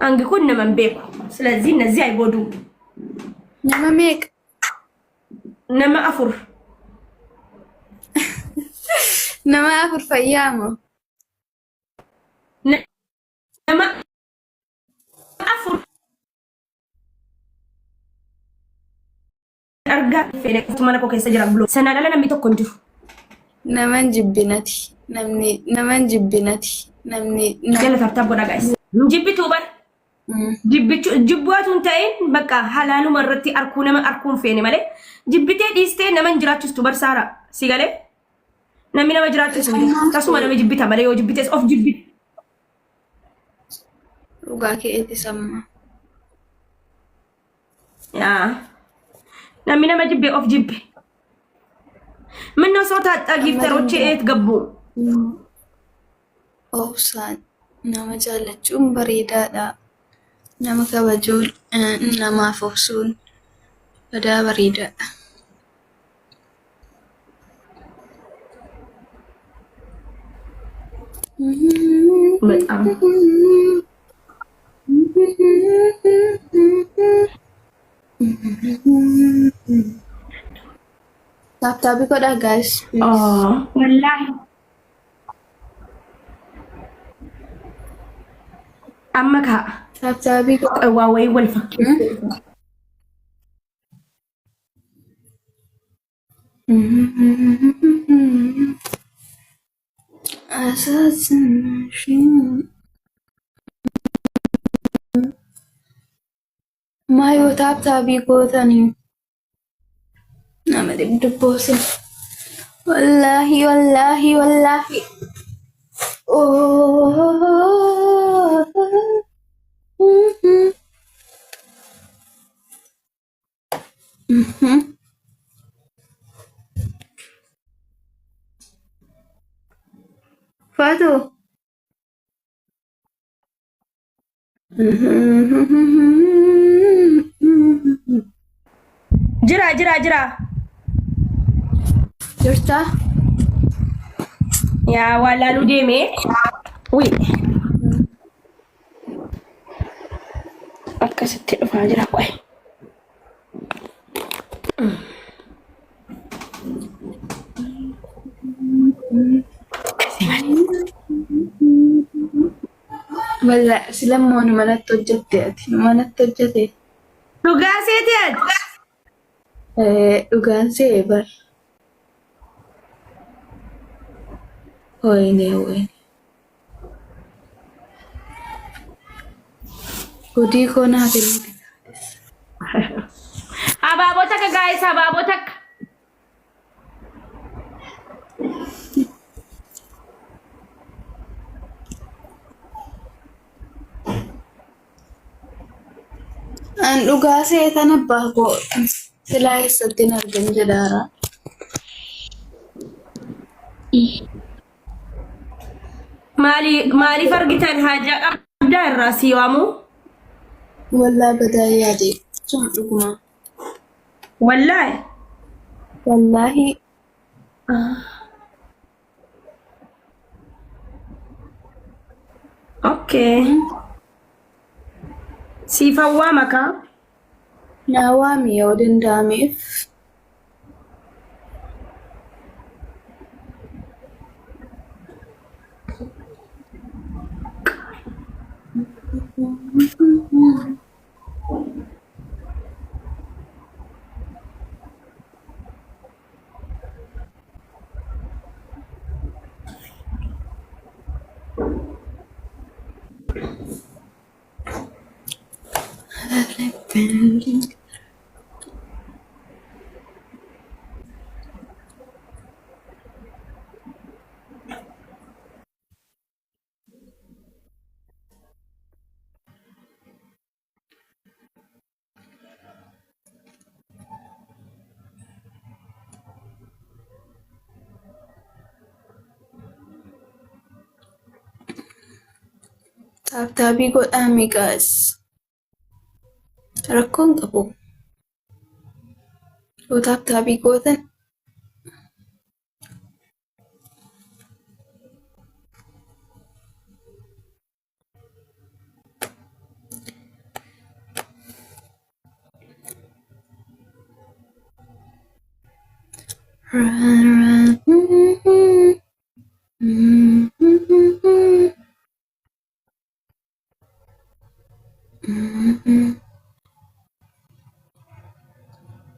አንግ ኩን ነመን ቤኩ ስለዚህ እነዚህ አይጎዱ ነመሜክ ነመ አፉር ነመ አፉር ፈያሞ ነመ አፉር አርጋ ፌለ ኩማና ኮ ከሰ ጅራ ብሎ ሰናዳለ ነሚ tokko እንጅሩ ነመን ጅብነቲ ነመን ጅብነቲ ነምኒ ገለታታ ቦዳ ጋይስ ጅብቱ በር ጅብቹ ጅቧቱን ታይን በቃ ሐላሉ መረቲ አርኩ ነመ አርኩን ፌኔ ማለ ጅብቴ ዲስቴ ነመን ጅራችስቱ በርሳራ ሲገለ ነሚ ነመ ጅራችስቱ ታሱማ ነመ ጅብታ ማለ ዮ ጅብቴስ ኦፍ ጅብት ኡጋኬ ኤቲሰማ ያ ነሚ ነመ ጅቤ ኦፍ ጅብ ምን ነው ሰው ታጣ ጊፍተሮቼ ኤት ገቡ ኦብሳን nama jaalachuun bareedaadha. Nama kabajuun namaaf obsuun badaa bareedaadha. Tapi kok dah guys. Oh, wallahi. أمك Tapi kok واوي والفكر أساسا ما يوتاب تابي قوتني نعم دبوسي والله والله والله Fatu. جرا جرا جرا Jirta? يا ولا لوديمي وي أكست فاجرا قوي Wala sila mo naman natujjate at naman natujjate. رقاسيتي أد Ugaan sebar. Hoyne. Kudi ko natin. أبابوتك guys أبابوتك An dhugaa seetan abbaa koo silaa eessatti hin argan jedhaara. مالي فرقتان حاجة أبدا الراسي وامو Wallaa badaa yaade sun dhuguma. والله Wallaahi أوكي سيفوامك naa waami yoo danda'ameef taabtaabii godhaa miqaas rakkoon qabu. Yoo taabtaabii gootan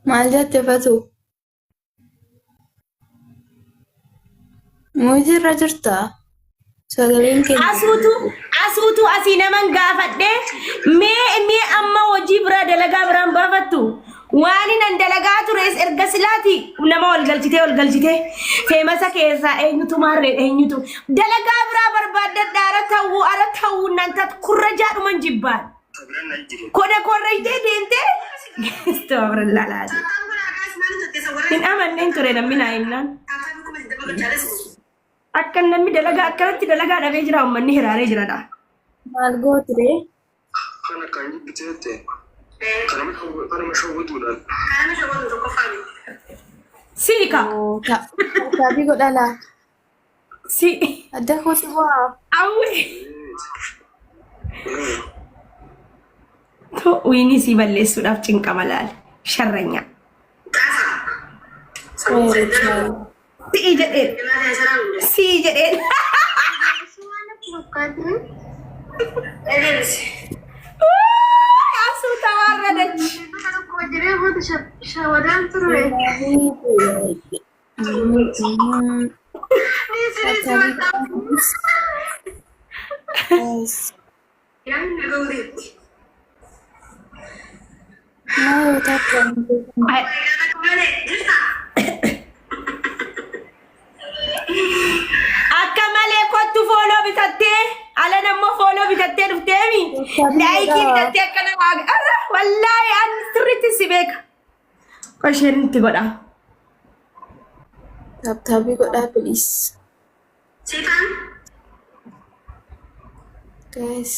Maal jette Fatu? Muutii irra jirtaa? Sagaleen keenya. Asuutu asii naman gaafadhe mee amma hojii biraa dalagaa biraan baafattu waan nan dalagaa tures erga silaati nama ol galchitee feemasa keessaa eenyutu maarree eenyutu dalagaa biraa barbaadadha ara ta'uu nan tat kurra jaadhuman jibbaan koda korreeytee deemtee astagfirullaah hin amanneen ture namni naa himnaan akka namni dalagaa akkanatti dalagaa dhabee jira ummanni hiraaree jiradha. Maal gootiree? Kana kan jibbiteette. Kana mashawwaduudhaan. Kana mashawwadu tokko faami. Siika. Taabii godha laa. Si. Adda kooti waa. Awwe. To wiini si balleessuudhaaf cinqama laale. Sharranya. Si jedheen. Si jedheen. Asuu tawarradach. Akka malee kottu fooloo bitattee ala nammoo fooloo bitattee dhufteemi laayikii bitattee akkana waaqa wallaahi an sirriitti si beeka qosheen itti godha. Taabii godhaa please. Guys.